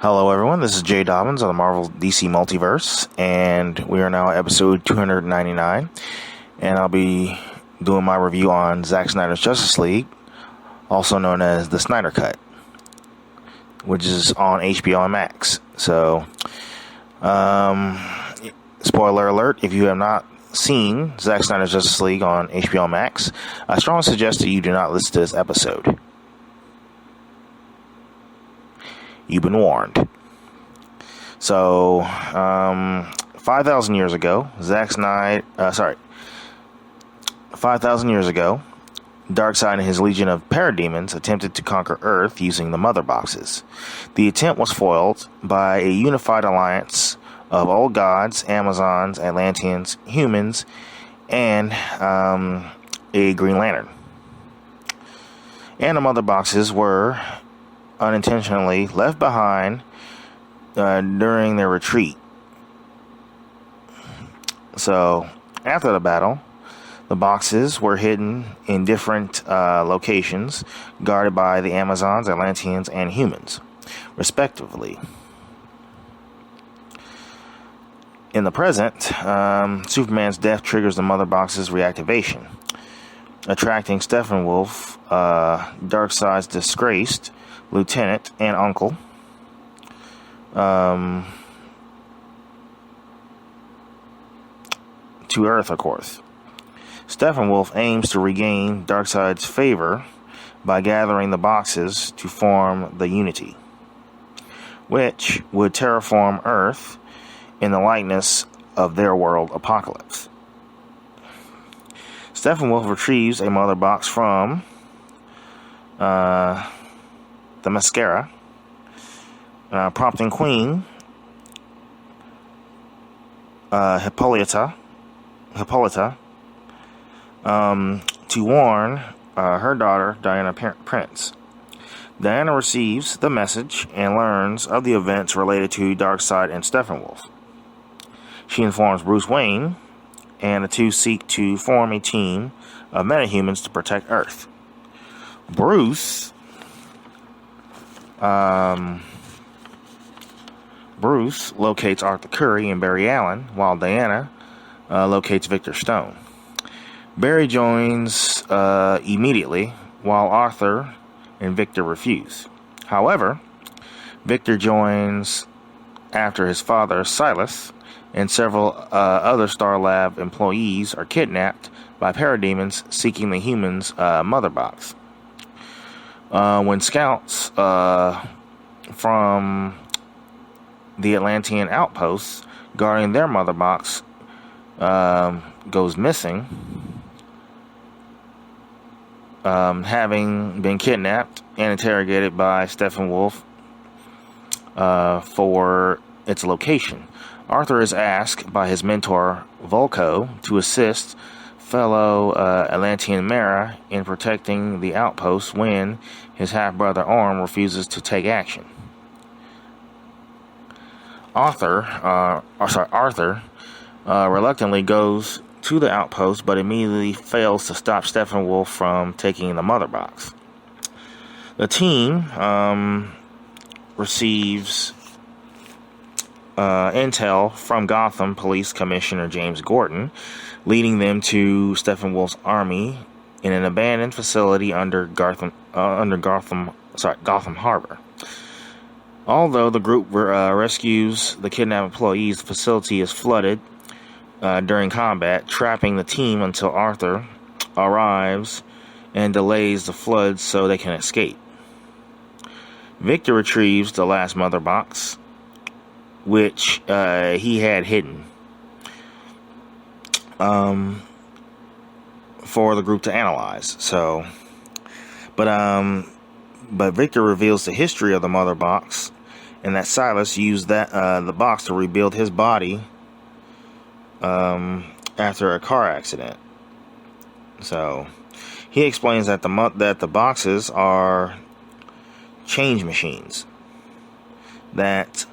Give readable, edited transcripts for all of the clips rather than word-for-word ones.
Hello, everyone. This is Jay Dobbins of the Marvel DC Multiverse, and we are now at episode 299. And I'll be doing my review on Zack Snyder's Justice League, also known as the Snyder Cut, which is on HBO Max. So, spoiler alert: if you have not seen Zack Snyder's Justice League on HBO Max, I strongly suggest that you do not listen to this episode. You've been warned. So, 5,000 years ago, 5,000 years ago, Darkseid and his legion of parademons attempted to conquer Earth using the Mother Boxes. The attempt was foiled by a unified alliance of old gods, Amazons, Atlanteans, humans, and a Green Lantern. And the Mother Boxes were unintentionally left behind during their retreat. So, after the battle, the boxes were hidden in different locations, guarded by the Amazons, Atlanteans, and humans, respectively. In the present, Superman's death triggers the Mother Box's reactivation, attracting Steppenwolf, Darkseid's disgraced lieutenant and uncle, to Earth, of course. Steppenwolf aims to regain Darkseid's favor by gathering the boxes to form the Unity, which would terraform Earth in the likeness of their world apocalypse. Steppenwolf retrieves a Mother Box from the Mascara, prompting Queen Hippolyta to warn her daughter, Diana Prince. Diana receives the message and learns of the events related to Darkseid and Steppenwolf. She informs Bruce Wayne, and the two seek to form a team of metahumans to protect Earth. Bruce locates Arthur Curry and Barry Allen, while Diana locates Victor Stone. Barry joins immediately, while Arthur and Victor refuse. However, Victor joins after his father, Silas, and several other Star Lab employees are kidnapped by parademons seeking the humans' Mother Box. When scouts from the Atlantean outposts guarding their Mother Box goes missing, having been kidnapped and interrogated by Steppenwolf for its location. Arthur is asked by his mentor Volko to assist fellow Atlantean Mara in protecting the outpost when his half-brother Orm refuses to take action. Arthur reluctantly goes to the outpost, but immediately fails to stop Steppenwolf from taking the Mother Box. The team receives intel from Gotham Police Commissioner James Gordon, leading them to Steppenwolf's army in an abandoned facility under Gotham Harbor. Although the group rescues the kidnapped employees, the facility is flooded during combat, trapping the team until Arthur arrives and delays the flood so they can escape. Victor retrieves the last Mother Box, which he had hidden for the group to analyze. But Victor reveals the history of the Mother Box, and that Silas used the box to rebuild his body after a car accident. So he explains that the boxes are change machines that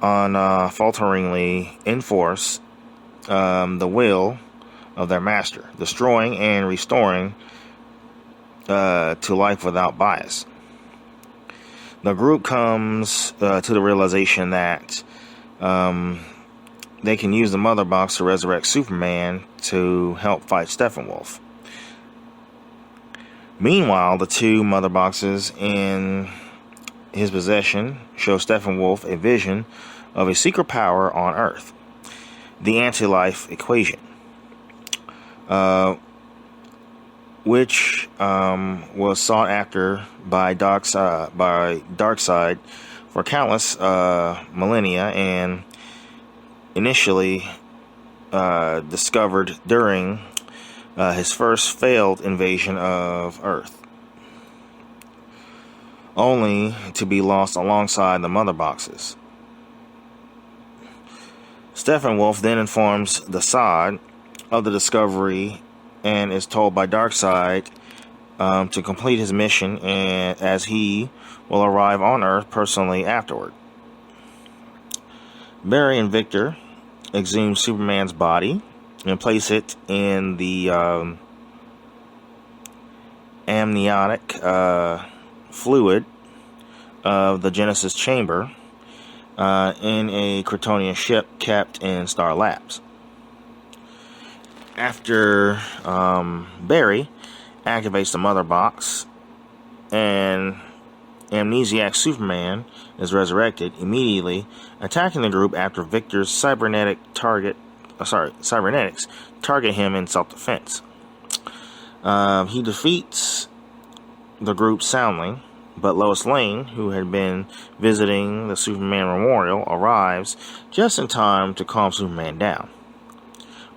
unfalteringly enforce the will of their master, destroying and restoring to life without bias. The group comes to the realization that they can use the Mother Box to resurrect Superman to help fight Steppenwolf. Meanwhile, the two Mother Boxes in his possession show Steppenwolf a vision of a secret power on Earth, the anti-life equation, which was sought after by Darkseid for countless millennia, and initially discovered during his first failed invasion of Earth, only to be lost alongside the Mother Boxes. Steppenwolf then informs the Zod of the discovery and is told by Darkseid to complete his mission, and as he will arrive on Earth personally afterward. Barry and Victor exhume Superman's body and place it in the amniotic fluid of the Genesis chamber in a Kryptonian ship kept in Star Labs. After Barry activates the Mother Box and amnesiac Superman is resurrected, immediately attacking the group after Victor's cybernetics target him in self-defense. He defeats the group soundly, but Lois Lane, who had been visiting the Superman Memorial, arrives just in time to calm Superman down,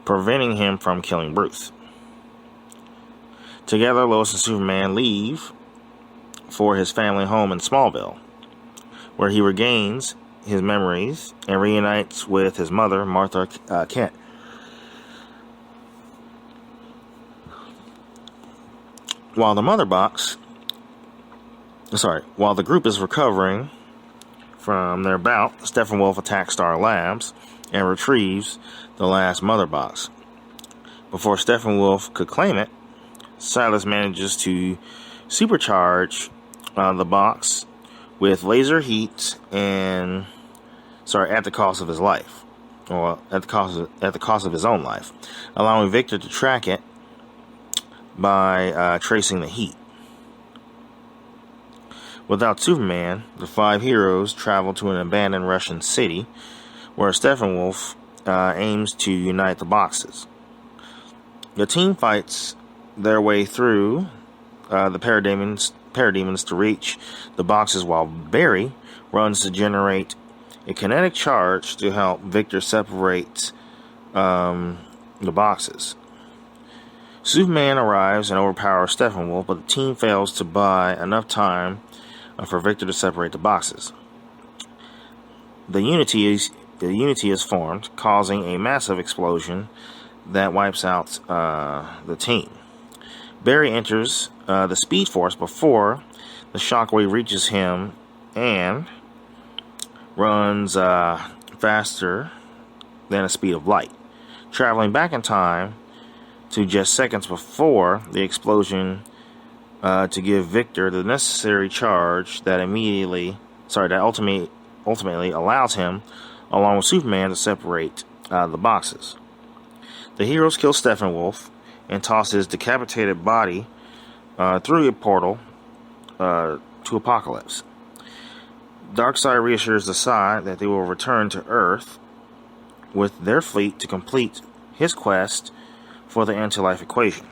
preventing him from killing Bruce. Together, Lois and Superman leave for his family home in Smallville, where he regains his memories and reunites with his mother, Martha Kent. While the group is recovering from their bout, Steppenwolf attacks Star Labs and retrieves the last Mother Box. Before Steppenwolf could claim it, Silas manages to supercharge the box with laser heat at the cost of his life, or at the cost of his own life, allowing Victor to track it by tracing the heat. Without Superman, the five heroes travel to an abandoned Russian city where Steppenwolf aims to unite the boxes. The team fights their way through the parademons to reach the boxes, while Barry runs to generate a kinetic charge to help Victor separate the boxes. Superman arrives and overpowers Steppenwolf, but the team fails to buy enough time for Victor to separate the boxes. The Unity is formed, causing a massive explosion that wipes out the team. Barry enters the Speed Force before the shockwave reaches him and runs faster than the speed of light, traveling back in time to just seconds before the explosion to give Victor the necessary charge that ultimately allows him, along with Superman, to separate the boxes. The heroes kill Steppenwolf and toss his decapitated body through a portal to Apocalypse. Darkseid reassures the Zod that they will return to Earth with their fleet to complete his quest for the anti-life equation.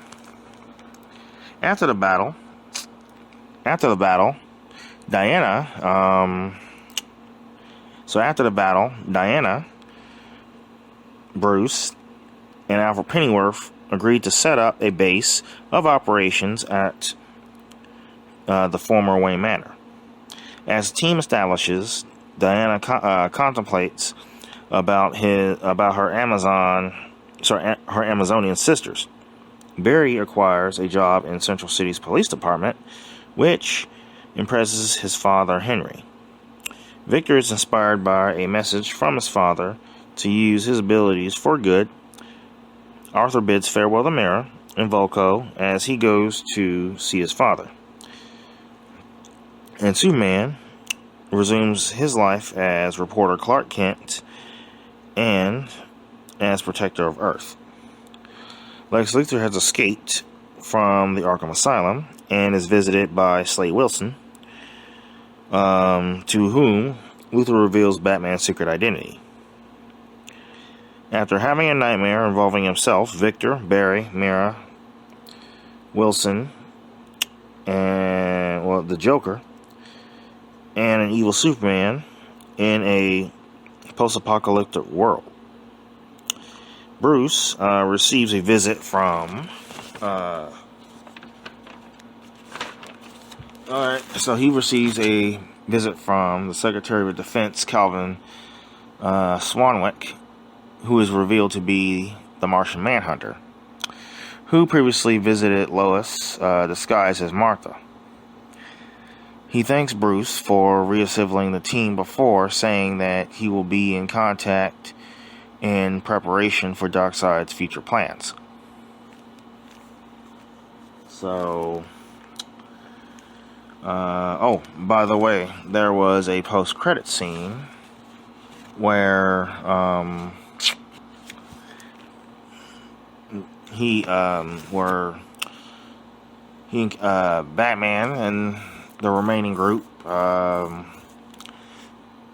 After the battle, Diana, Bruce, and Alfred Pennyworth agreed to set up a base of operations at the former Wayne Manor. As the team establishes, Diana contemplates about her Amazonian sisters. Barry acquires a job in Central City's police department, which impresses his father, Henry. Victor is inspired by a message from his father to use his abilities for good. Arthur bids farewell to Mara and Volko as he goes to see his father. And Superman resumes his life as reporter Clark Kent and as protector of Earth. Lex Luthor has escaped from the Arkham Asylum and is visited by Slade Wilson, to whom Luthor reveals Batman's secret identity. After having a nightmare involving himself, Victor, Barry, Mira, Wilson, and the Joker, and an evil Superman in a post-apocalyptic world, Bruce receives a visit from. So he receives a visit from the Secretary of Defense, Calvin Swanwick, who is revealed to be the Martian Manhunter, who previously visited Lois, disguised as Martha. He thanks Bruce for reassembling the team before saying that he will be in contact in preparation for Darkseid's future plans. So, by the way, there was a post-credit scene where Batman and the remaining group,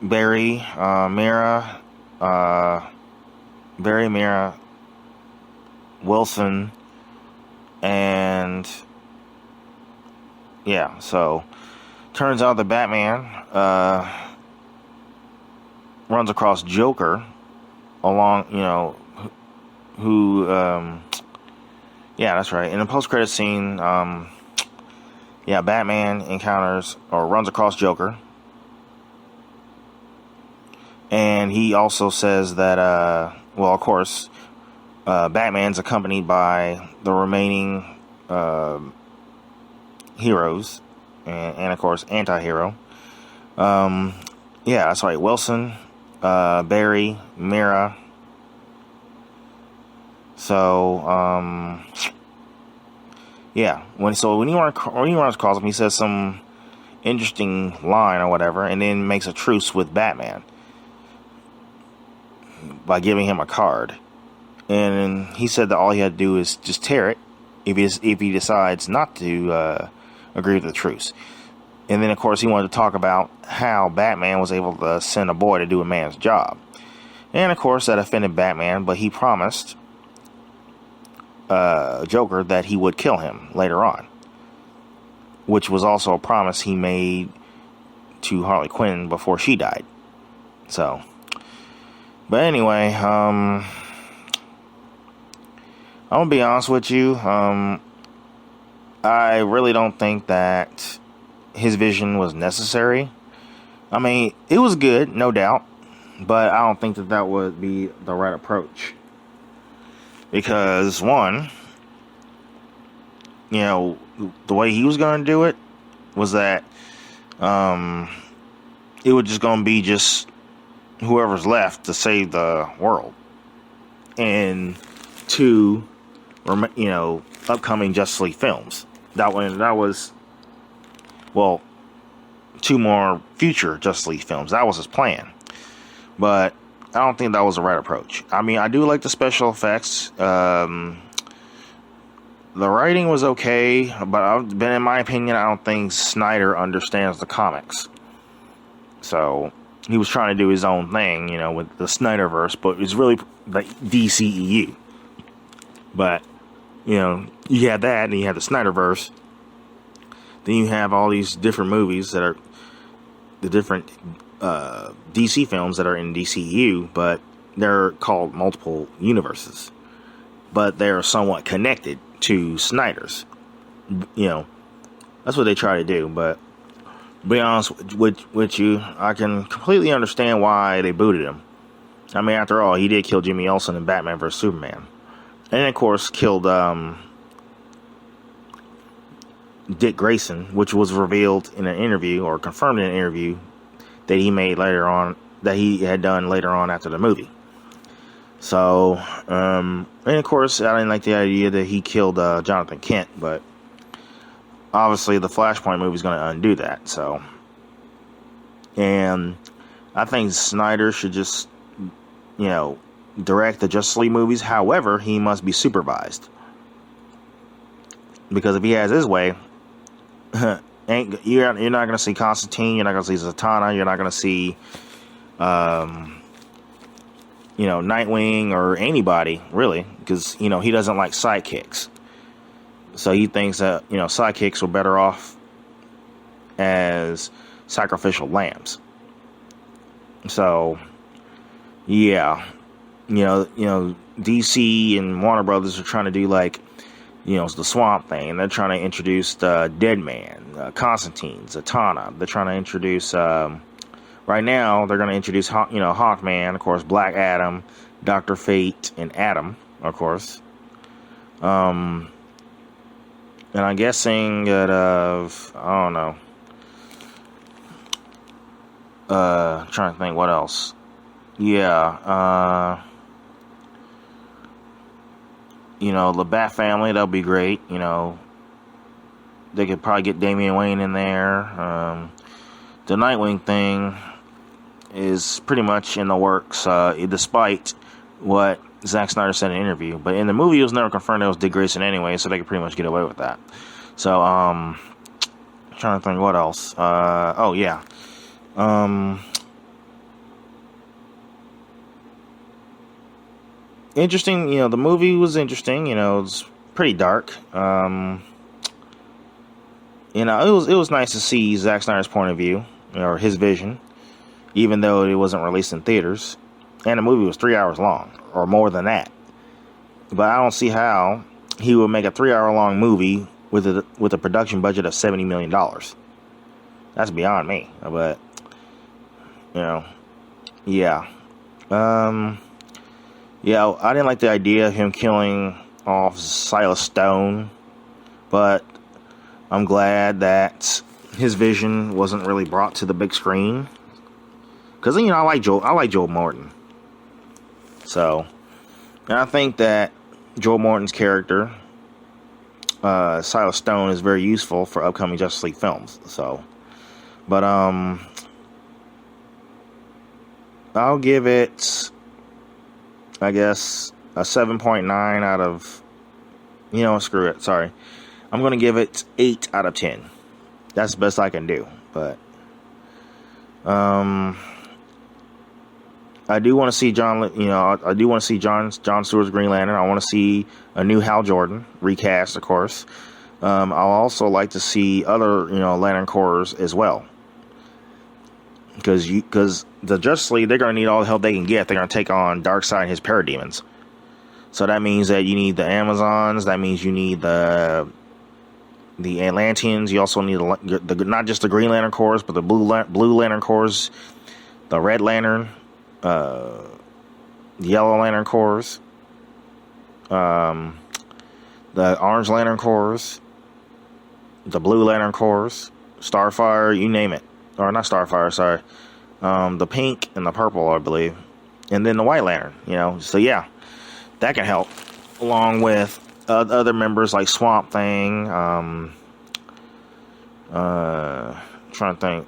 Barry, Mira, Wilson, and so turns out that Batman runs across Joker along, that's right. In the post-credit scene, Batman encounters or runs across Joker. And he also says that, of course, Batman's accompanied by the remaining heroes and of course, anti-hero. That's right. Wilson, Barry, Mira. So, when he runs across him, he says some interesting line or whatever, and then makes a truce with Batman by giving him a card. And he said that all he had to do is just tear it if he decides not to agree with the truce. And then, of course, he wanted to talk about how Batman was able to send a boy to do a man's job. And, of course, that offended Batman, but he promised Joker that he would kill him later on, which was also a promise he made to Harley Quinn before she died. So, but anyway, I'm gonna be honest with you. I really don't think that his vision was necessary. I mean, it was good, no doubt, but I don't think that would be the right approach. Because, one, the way he was going to do it was that it was just going to be just whoever's left to save the world. And two, upcoming Justice League films. That was, two more future Justice League films. That was his plan. But I don't think that was the right approach. I mean, I do like the special effects. The writing was okay, but in my opinion, I don't think Snyder understands the comics. So he was trying to do his own thing, with the Snyderverse, but it's really like DCEU. But you had that, and you had the Snyderverse. Then you have all these different movies that are the different DC films that are in DCU, but they're called multiple universes. But they're somewhat connected to Snyder's. That's what they try to do. But to be honest with you, I can completely understand why they booted him. I mean, after all, he did kill Jimmy Olsen in Batman vs. Superman. And, of course, killed Dick Grayson, which was revealed in an interview, or confirmed in an interview, that he made later on, that he had done later on after the movie. So, and of course, I didn't like the idea that he killed Jonathan Kent, but obviously the Flashpoint movie is going to undo that. So, And I think Snyder should just, direct the Justice League movies. However, he must be supervised. Because if he has his way, you're not going to see Constantine, you're not going to see Zatanna, you're not going to see, Nightwing or anybody, really. Because, he doesn't like sidekicks. So he thinks that, sidekicks were better off as sacrificial lambs. So, yeah. DC and Warner Brothers are trying to do like, the Swamp Thing. And they're trying to introduce Dead Man, Constantine, Zatanna. They're trying to introduce, right now, they're going to introduce, Hawkman, of course, Black Adam, Dr. Fate, and Atom, of course. And I'm guessing that, I don't know. Trying to think what else. Yeah, the Bat Family, that'll be great. They could probably get Damian Wayne in there. The Nightwing thing is pretty much in the works, despite what Zack Snyder said in an interview. But in the movie, it was never confirmed it was Dick Grayson anyway, so they could pretty much get away with that. So, trying to think what else. Oh, yeah. Interesting, the movie was interesting, it's pretty dark. It was nice to see Zack Snyder's point of view, or his vision, even though it wasn't released in theaters. And the movie was 3 hours long, or more than that. But I don't see how he would make a 3-hour long movie with a production budget of $70 million. That's beyond me. But, yeah. Yeah, I didn't like the idea of him killing off Silas Stone, but I'm glad that his vision wasn't really brought to the big screen. Because, I like Joel Morton. So, and I think that Joel Morton's character, Silas Stone, is very useful for upcoming Justice League films. So, but, I'll give it, I guess, a 7.9 out of, screw it, sorry. I'm going to give it 8 out of 10. That's the best I can do. But, I do want to see I do want to see John Stewart's Green Lantern. I want to see a new Hal Jordan, recast, of course. I'll also like to see other, Lantern Corps as well. Because the Justice League, they're going to need all the help they can get. They're going to take on Darkseid and his parademons. So that means that you need the Amazons. That means you need the Atlanteans. You also need the not just the Green Lantern Corps, but the Blue Lantern Corps, the Red Lantern, the Yellow Lantern Corps, the Orange Lantern Corps, the Blue Lantern Corps, Starfire, you name it. Or not Starfire, sorry. The pink and the purple, I believe. And then the White Lantern, So, yeah, that can help. Along with other members like Swamp Thing. Trying to think.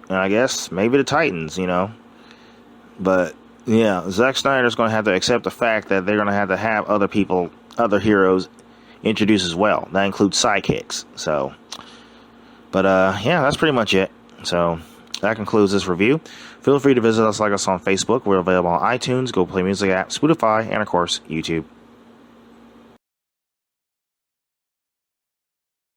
And I guess maybe the Titans, But, yeah, Zack Snyder's going to have to accept the fact that they're going to have other people, other heroes introduced as well. That includes sidekicks, so... But, yeah, that's pretty much it. So, that concludes this review. Feel free to visit us, like us on Facebook. We're available on iTunes, Google Play Music app, Spotify, and, of course, YouTube.